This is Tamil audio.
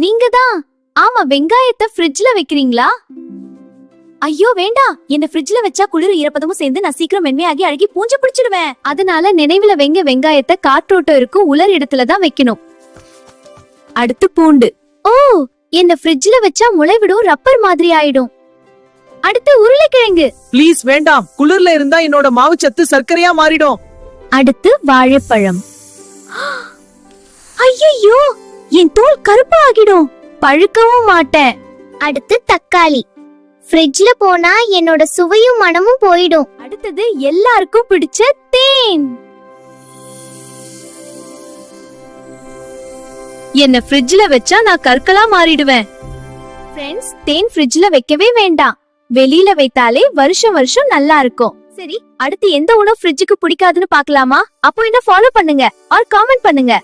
நீங்க தான். ஆமா, வெங்காயத்தை ஃப்ரிட்ஜ்ல வைக்கிறீங்களா? ஐயோ வேண்டாம், என்ன ஃப்ரிட்ஜ்ல வச்சா குளிர் ஈரப்பதமும் சேர்ந்து நான் சீக்கிரம் மென்மையாகி அழுகி பூஞ்சை பிடிச்சிடுவேன். அதனால நினைவுல வைங்க, வெங்காயத்தை காற்றோட்டம் இருக்கும் உலர் இடத்துல தான் வைக்கணும். அடுத்து பூண்டு. ஓ, என்ன ஃப்ரிட்ஜ்ல வச்சா முளைவிடும், ரப்பர் மாதிரி ஆயிடும். அடுத்து உருளைக்கிழங்கு. ப்ளீஸ் வேண்டாம், குளிர்ல இருந்தா என்னோட மாவுச்சத்து சர்க்கரையா மாறிடும். அடுத்து வாழைப்பழம். ஐயோ, என் தோல் கருப்பு ஆகிடும், பழுக்கவும் மாட்டேன். அடுத்து தக்காளி. ஃப்ரிட்ஜ்ல போனா என்னோட சுவையும் மனமும் போயிடும். அடுத்தது எல்லாருக்கும் பிடிச்ச தேன். என்ன ஃப்ரிட்ஜ்ல வச்சா நான் கற்களா மாறிடுவேன். ஃப்ரெண்ட்ஸ், தேன் ஃப்ரிட்ஜ்ல வைக்கவே வேண்டாம், வெளியில வைத்தாலே வருஷம் வருஷம் நல்லா இருக்கும். சரி, அடுத்து எந்த உணவு ஃப்ரிட்ஜுக்கு பிடிக்காதுன்னு பார்க்கலாமா? அப்போ என்ன ஃபாலோ பண்ணுங்க ஆர் காமெண்ட் பண்ணுங்க.